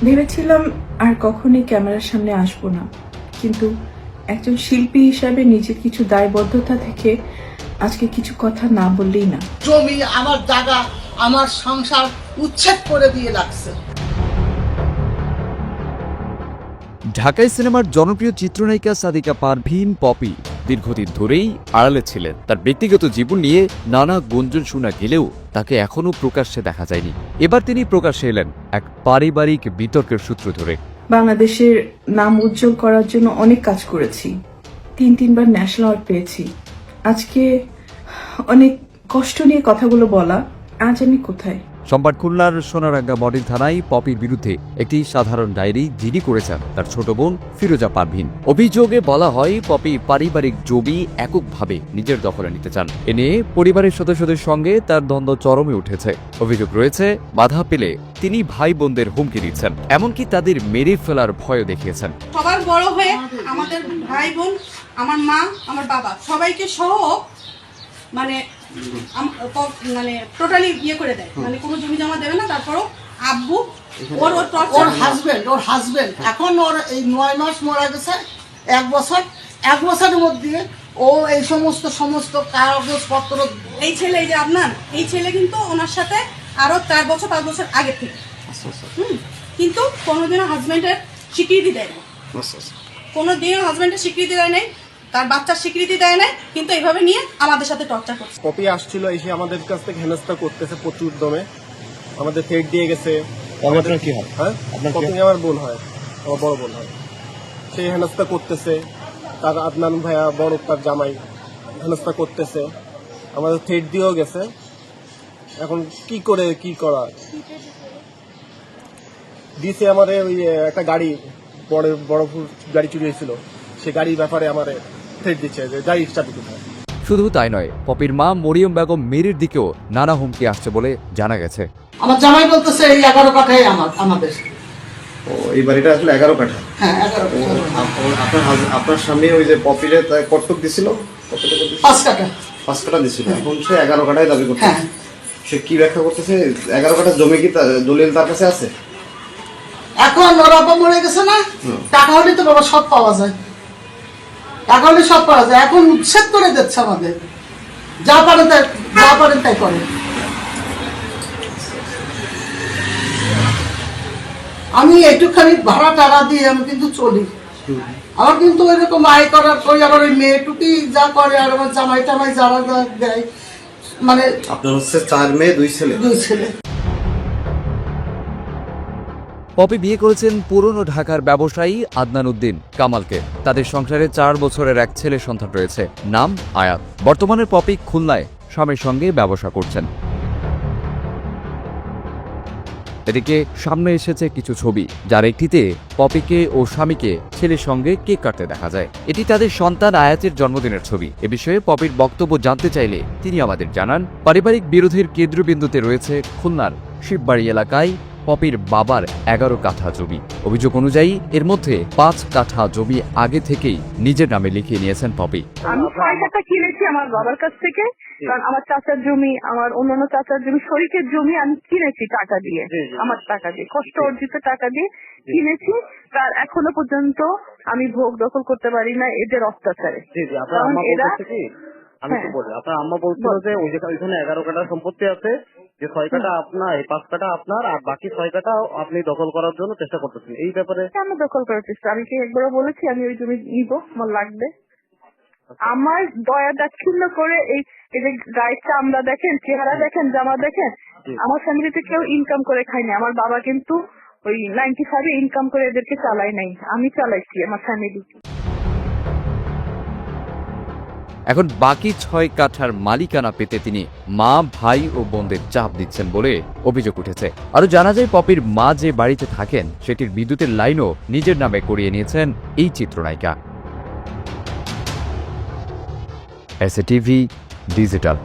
ভেবেছিলাম আর কখনোই ক্যামেরার সামনে আসবো না, কিন্তু একজন শিল্পী হিসাবে নিজের কিছু দায়বদ্ধতা থেকে আজকে কিছু কথা না বললেই না। জমি, আমার জায়গা, আমার সংসার উচ্ছেদ করে দিয়ে লাগছে। ঢাকাই সিনেমার জনপ্রিয় চিত্রনায়িকা সাদিকা পারভীন পপি দীর্ঘদিন ধরেই আড়ালে ছিলেন। তার ব্যক্তিগত জীবন নিয়ে নানা গুঞ্জন শোনা গেলেও তাকে এখনও প্রকাশ্যে দেখা যায়নি। এবার তিনি প্রকাশ্যে এলেন এক পারিবারিক বিতর্কের সূত্র ধরে। বাংলাদেশের নাম উজ্জ্বল করার জন্য অনেক কাজ করেছি, তিনবার ন্যাশনাল অ্যাওয়ার্ড পেয়েছি। আজকে অনেক কষ্ট নিয়ে কথাগুলো বলা, আজ আমি কোথায়? সোমবার খুলনার সোনারাঙ্গা মডেল থানায় পপির বিরুদ্ধে একটি সাধারণ ডায়েরি জিডি করেছেন তার ছোট বোন ফিরোজা পারভীন। অভিযোগে বলা হয় পপি পারিবারিক জমি এককভাবে নিজের দখলে নিতে চান। এ নিয়ে পরিবারের সদস্যদের সঙ্গে তার দ্বন্দ্ব চরমে উঠেছে। অভিযোগ রয়েছে বাধা পেলে তিনি ভাই বোনদের হুমকি দিচ্ছেন, এমনকি তাদের মেরে ফেলার ভয়ও দেখিয়েছেন। সবার বড় হয়ে আমাদের ভাই বোন, আমার মা, আমার বাবা সবাইকে সহ মানে টোটালি ইয়ে করে দেয়, মানে কোনো জমি জমা দেবে না। তারপরও আব্বু ওর হাজবেন্ড এখন ওর এই 9 মাস মারা গেছে, 1 বছরের মধ্যে ও এই সমস্ত কাগজপত্র। এই ছেলে, এই যে আপনার এই ছেলে কিন্তু ওনার সাথে আরো 5 বছর আগে থেকে, কিন্তু কোনোদিনও হাজবেন্ডের স্বীকৃতি দেয় না, কোনোদিনও হাজবেন্ডের স্বীকৃতি দেয় নাই, তার বাচ্চার স্বীকৃতি দেয় নাই, কিন্তু এইভাবে নিয়ে আমাদের সাথে টর্চার করছে। পপি আসছিল, এসে আমাদের কাছ থেকে হেনস্থা করতেছে প্রচুর দমে, আমাদের থ্রেট দিয়ে গেছে। আপনার কি হয়? হ্যাঁ, পপি আমার বোন হয়, আমার বড় বোন হয়। সেই হেনস্থা করতেছে, তার আদনান ভাইয়া বড় তার জামাই হেনস্থা করতেছে, আমাদের থ্রেট দিয়েও গেছে। এখন কি করা দিছে আমাদের ওই একটা গাড়ি, বড় গাড়ি চুরি হয়েছিল, সে গাড়ির ব্যাপারে আমাদের থ্রেট দিচ্ছে যে গাড়ির চাবি কোথায়। শুধু তাই নয়, পপির মা মরিয়ম বেগম মেরির দিকেও নানা হুমকি আসছে বলে জানা গেছে। আমার জামাই বলতেছে এই 11 কাঠাই আমাদের। ও, এই বাড়িটা আসলে 11 কাঠা। হ্যাঁ, 11 আপনার স্বামী ওই যে পপিরে কটক দিছিল, 5 কাঠা। 5 কাঠা দিছিল, এখন সে 11 কাঠায় দাবি করছে। হ্যাঁ, সে কি ব্যাখ্যা করতেছে? 11 কাঠা জমি কি দলিল তার কাছে আছে? এখন ওর বাবা মরে গেছে না, টাকা হলে তো বাবা সব পাওয়া যায়, টাকা হলে সব পাওয়া যায়। এখন উচ্ছেদ করে দিচ্ছে আমাদের, যা পারেন তাই করে। আমি একটুখানি ভাড়া টাড়া দিয়ে আমি কিন্তু চলি, আমার কিন্তু এরকম আয় করার ওই আমার ওই মেয়েটুকি যা করে, আর আমার জামাই টামাই যারা দেয়, মানে আপনার হচ্ছে 4 মেয়ে 2 ছেলে। 2 ছেলে। পপি বিয়ে করেছেন পুরনো ঢাকার ব্যবসায়ী আদনান উদ্দিন কামালকে। তাদের সংসারে 4 বছরের এক ছেলে সন্তান রয়েছে, নাম আয়াত। বর্তমানে পপি খুলনায় স্বামীর সঙ্গে ব্যবসা করছেন। এদিকে সামনে এসেছে কিছু ছবি, যার একটিতে পপিকে ও স্বামীকে ছেলের সঙ্গে কেক কাটতে দেখা যায়। এটি তাদের সন্তান আয়াতের জন্মদিনের ছবি। এ বিষয়ে পপির বক্তব্য জানতে চাইলে তিনি আমাদের জানান, পারিবারিক বিরোধের কেন্দ্রবিন্দুতে রয়েছে খুলনার শিববাড়ি এলাকায় পপির বাবার 11 কাঠা জমি। অভিযোগ অনুযায়ী এর মধ্যে 5 কাঠা জমি আগে থেকেই নিজের নামে লিখিয়ে নিয়েছেন পপি। আমি 6 কাঠা কিনেছি আমার বাবার কাছ থেকে, কারণ আমার চাচার জমি, আমার অন্যান্য চাচার জমি, শরীকের জমি আমি কিনেছি টাকা দিয়ে, আমার টাকা দিয়ে, কষ্ট অর্জিত টাকা দিয়ে কিনেছি। তার এখনো পর্যন্ত আমি ভোগ দখল করতে পারি না এদের অত্যাচারে। আমি তো বলি, আপনার আম্মা বলছিল যে ওইখানে 11 কাঠা সম্পত্তি আছে, যে 6 কাঠা আপনার, 5 কাঠা আপনার, আর বাকি 6 কাঠা আপনি দখল করার জন্য চেষ্টা করতেছেন। এই ব্যাপারে কেন দখল করার চেষ্টা? আমি কি একবারও বলেছি আমি ওই জমি নিব, আমার লাগবে? আমার দয়া দাক্ষিণ্য করে এই যে গায়ের চামড়া দেখেন, চেহারা দেখেন, জামা দেখেন, আমার ফ্যামিলিতে কেউ ইনকাম করে খায়নি। আমার বাবা কিন্তু ওই 95 ইনকাম করে এদেরকে চালায় নাই, আমি চালাইছি আমার ফ্যামিলি। এখন বাকি 6 কাঠার মালিকানা পেতে তিনি মা, ভাই ও বোনদের চাপ দিচ্ছেন বলে অভিযোগ উঠেছে। আরো জানা যায়, পপির মা যে বাড়িতে থাকেন সেটির বিদ্যুতের লাইনও নিজের নামে করিয়ে নিয়েছেন এই চিত্রনায়িকা। SATV digital.